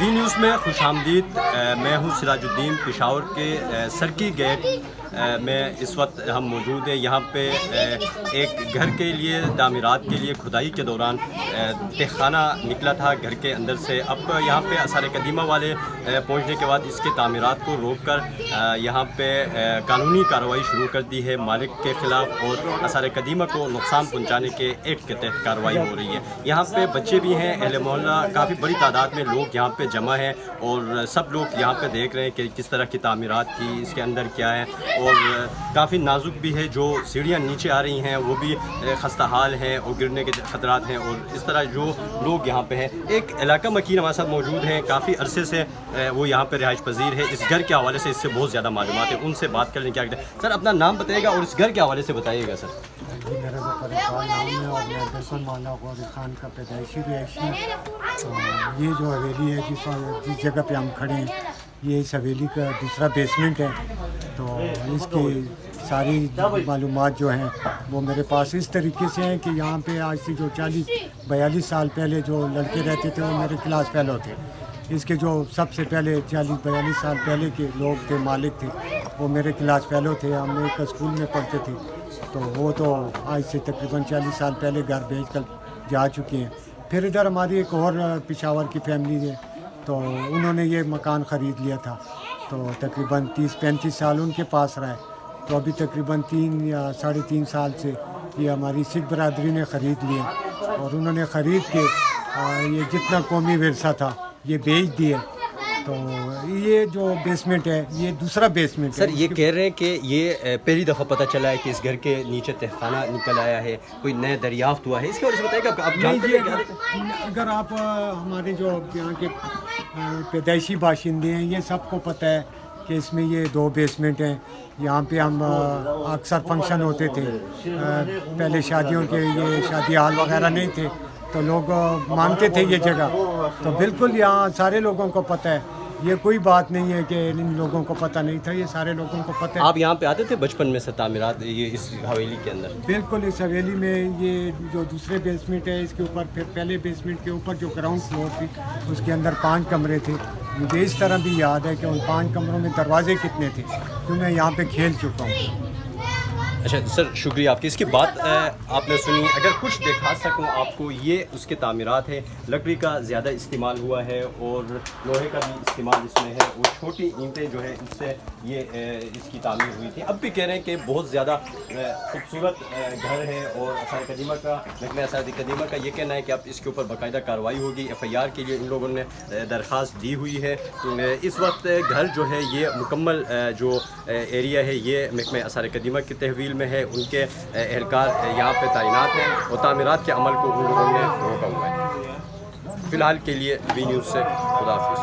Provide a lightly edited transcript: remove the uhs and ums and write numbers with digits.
V news میں خوش آمدید. میں ہوں سراج الدین. پشاور کے سرکی گیٹ میں اس وقت ہم موجود ہیں. یہاں پہ ایک گھر کے لیے تعمیرات کے لیے کھدائی کے دوران تہخانہ نکلا تھا گھر کے اندر سے. اب یہاں پہ آثار قدیمہ والے پہنچنے کے بعد اس کے تعمیرات کو روک کر یہاں پہ قانونی کارروائی شروع کر دی ہے مالک کے خلاف, اور آثار قدیمہ کو نقصان پہنچانے کے ایکٹ کے تحت کارروائی ہو رہی ہے. یہاں پہ بچے بھی ہیں, اہل محلہ کافی بڑی تعداد میں لوگ یہاں پہ جمع ہیں, اور سب لوگ یہاں پہ دیکھ رہے ہیں کہ کس طرح کی تعمیرات تھی, اس کے اندر کیا ہے, اور کافی نازک بھی ہے. جو سیڑھیاں نیچے آ رہی ہیں وہ بھی خستہ حال ہیں اور گرنے کے خطرات ہیں, اور اس طرح جو لوگ یہاں پہ ہیں. ایک علاقہ مکین ہمارے ساتھ موجود ہیں, کافی عرصے سے وہ یہاں پہ رہائش پذیر ہے. اس گھر کے حوالے سے اس سے بہت زیادہ معلومات ہیں, ان سے بات کر لیں. کیا کہتے ہیں سر, اپنا نام بتائیے گا اور اس گھر کے حوالے سے بتائیے گا. سر جی, میرا ظفر اقبال نام ہے اور میں دسن مالا غوری خان کا پیدائشی رہائشی. یہ جو حویلی ہے جس جگہ پہ ہم کھڑے ہیں, یہ اس حویلی کا دوسرا بیسمنٹ ہے. تو اس کی ساری معلومات جو ہیں وہ میرے پاس اس طریقے سے ہیں کہ یہاں پہ آج سے جو 40-42 سال پہلے جو لڑکے رہتے تھے وہ میرے کلاس فیلو تھے. اس کے جو سب سے پہلے 40-42 سال پہلے کے لوگ تھے, مالک تھے, وہ میرے کلاس فیلو تھے. ہم ایک اسکول میں پڑھتے تھے. تو وہ تو آج سے تقریباً 40 سال پہلے گھر بھیج کر جا چکے ہیں. پھر ادھر ہماری ایک اور پشاور کی فیملی ہے, تو انہوں نے یہ مکان خرید لیا تھا. تو تقریباً 30-35 سال ان کے پاس رہا ہے. تو ابھی تقریباً 3 یا 3.5 سال سے یہ ہماری سکھ برادری نے خرید لیا, اور انہوں نے خرید کے یہ جتنا قومی ورثہ تھا یہ بیچ دیے. تو یہ جو بیسمنٹ ہے یہ دوسرا بیسمنٹ ہے. سر یہ کہہ رہے ہیں کہ یہ پہلی دفعہ پتہ چلا ہے کہ اس گھر کے نیچے تہخانہ نکل آیا ہے, کوئی نئے دریافت ہوا ہے, اس کے وجہ سے بتائیے گا آپ جانتے ہیں. اگر آپ ہمارے جو یہاں کے پیدائشی باشندے ہیں یہ سب کو پتہ ہے کہ اس میں یہ 2 بیسمنٹ ہیں. یہاں پہ ہم اکثر فنکشن ہوتے تھے, پہلے شادیوں کے یہ شادی ہال وغیرہ نہیں تھے, تو لوگ مانگتے تھے یہ جگہ. تو بالکل یہاں سارے لوگوں کو پتہ ہے, یہ کوئی بات نہیں ہے کہ ان لوگوں کو پتہ نہیں تھا, یہ سارے لوگوں کو پتہ ہے. آپ یہاں پہ آتے تھے بچپن میں سے تعمیرات یہ اس حویلی کے اندر؟ بالکل, اس حویلی میں یہ جو دوسرے بیسمنٹ ہے اس کے اوپر, پھر پہلے بیسمنٹ کے اوپر جو گراؤنڈ فلور تھی اس کے اندر 5 کمرے تھے. مجھے اس طرح بھی یاد ہے کہ ان 5 کمروں میں دروازے کتنے تھے, کیوں میں یہاں پہ کھیل چکا ہوں. اچھا سر, شکریہ آپ کی. اس کی بات آپ نے سنی. اگر کچھ دکھا سکوں آپ کو, یہ اس کے تعمیرات ہیں. لکڑی کا زیادہ استعمال ہوا ہے اور لوہے کا بھی استعمال اس میں ہے, اور چھوٹی اینٹیں جو ہے اس سے یہ اس کی تعمیر ہوئی تھی. اب بھی کہہ رہے ہیں کہ بہت زیادہ خوبصورت گھر ہے, اور آثار قدیمہ کا محکمہ آثار قدیمہ کا یہ کہنا ہے کہ اب اس کے اوپر باقاعدہ کارروائی ہوگی. FIR کے لیے ان لوگوں نے درخواست دی ہوئی ہے. اس وقت گھر جو ہے یہ مکمل جو ایریا ہے یہ محکمہ آثار قدیمہ کی تحویل میں ہے. ان کے اہلکار یہاں پہ تعینات ہیں, اور تعمیرات کے عمل کو ان لوگوں نے روکا ہوا ہے. فی الحال کے لیے وی نیوز سے خدا حافظ.